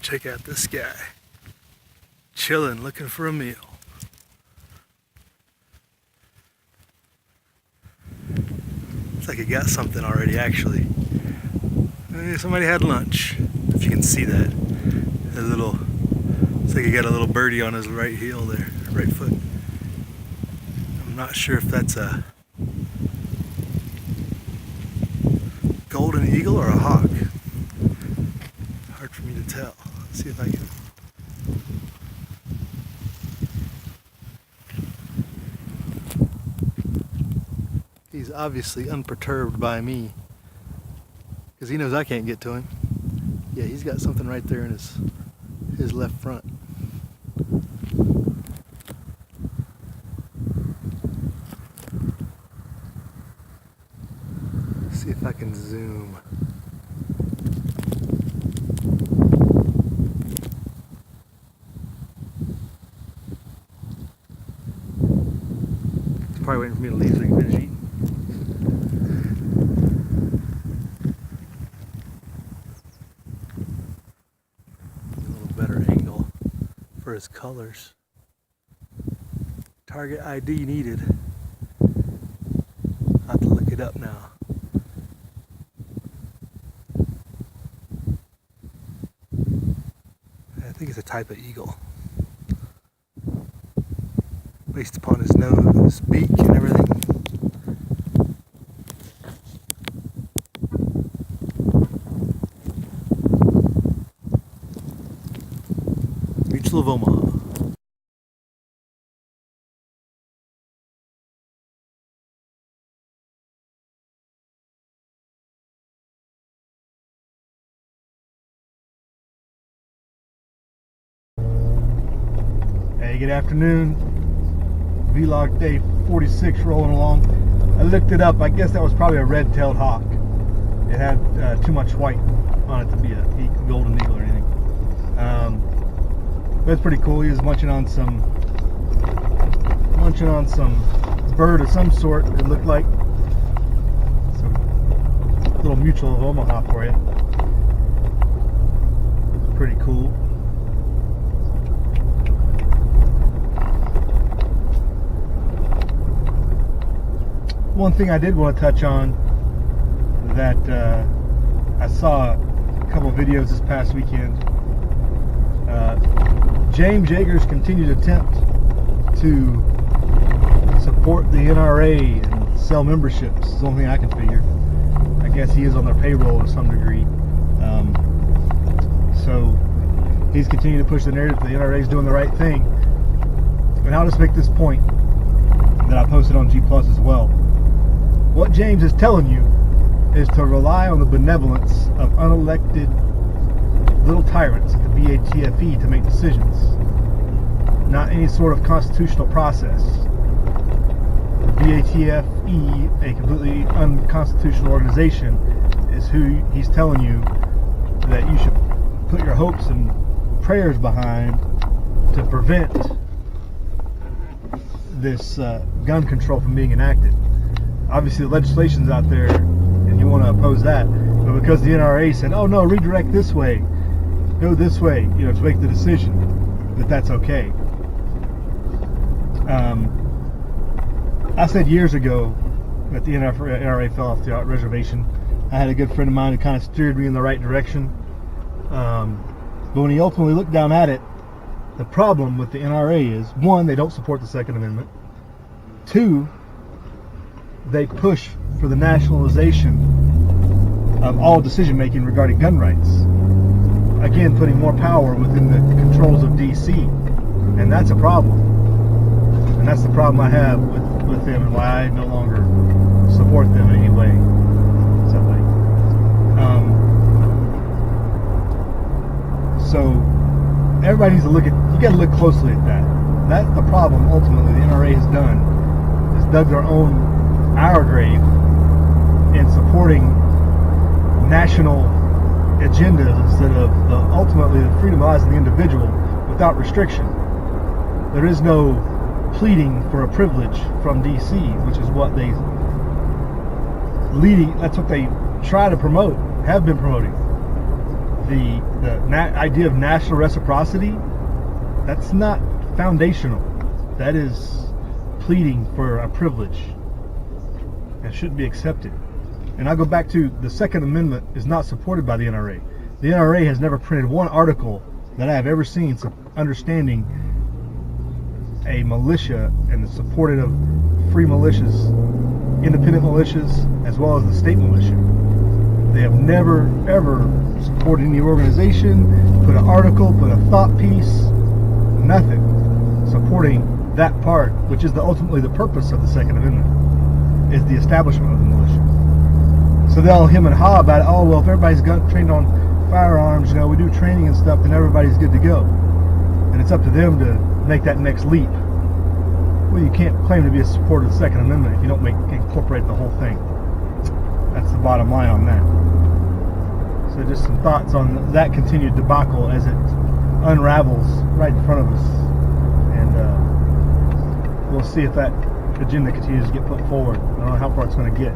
Check out this guy. Chilling, looking for a meal. Looks like he got something already, actually. Somebody had lunch, if you can see that. A little, looks like he got a little birdie on his right heel there, right foot. I'm not sure if that's a golden eagle or a hawk. Hard for me to tell. Let's see if I can. He's obviously unperturbed by me because he knows I can't get to him. Yeah, he's got something right there in his left front. Let's see if I can zoom. He's probably waiting for me to leave so he can finish eating. Better angle for his colors. Target ID needed. I'll have to look it up now. I think it's a type of eagle. Based upon his nose, beak, and everything. Of Omaha. Hey, good afternoon. Vlog day 46 rolling along. I looked it up. I guess that was probably a red-tailed hawk. It had too much white on it to be a golden eagle or anything. But it's pretty cool. He was munching on some bird of some sort. It looked like some little mutual of Omaha for you. Pretty cool. One thing I did want to touch on that I saw a couple of videos this past weekend. James Yeager's continued attempt to support the NRA and sell memberships is the only thing I can figure. I guess he is on their payroll to some degree. So he's continuing to push the narrative that the NRA is doing the right thing. And I'll just make this point that I posted on G Plus as well. What James is telling you is to rely on the benevolence of unelected little tyrants at the BATFE to make decisions, not any sort of constitutional process. The BATFE, a completely unconstitutional organization, is who he's telling you that you should put your hopes and prayers behind to prevent this gun control from being enacted. Obviously the legislation's out there and you want to oppose that, but because the NRA said, oh no, redirect this way, go this way, to make the decision, that's okay. I said years ago that the NRA fell off the reservation. I had a good friend of mine who kind of steered me in the right direction. But when he ultimately looked down at it, the problem with the NRA is, one, they don't support the Second Amendment. Two, they push for the nationalization of all decision making regarding gun rights. Again, putting more power within the controls of DC, and that's a problem. And that's the problem I have with them, and why I no longer support them in any way. So everybody needs to look at. You got to look closely at that. That's the problem. Ultimately, the NRA has done is dug their own our grave in supporting national agendas instead of ultimately the freedom lies in the individual without restriction. There is no pleading for a privilege from DC, which is what that's what they try to promote, have been promoting idea of national reciprocity, that's not foundational. That is pleading for a privilege and shouldn't be accepted. And I'll go back to the Second Amendment is not supported by the NRA. The NRA has never printed one article that I have ever seen understanding a militia and the supported of free militias, independent militias, as well as the state militia. They have never, ever supported any organization, put an article, put a thought piece, nothing supporting that part, which is ultimately the purpose of the Second Amendment, is the establishment of the militia. So they'll hem and haw about it. Oh, well, if everybody's trained on firearms, we do training and stuff, then everybody's good to go. And it's up to them to make that next leap. Well, you can't claim to be a supporter of the Second Amendment if you don't incorporate the whole thing. That's the bottom line on that. So just some thoughts on that continued debacle as it unravels right in front of us. And we'll see if that agenda continues to get put forward. I don't know how far it's going to get.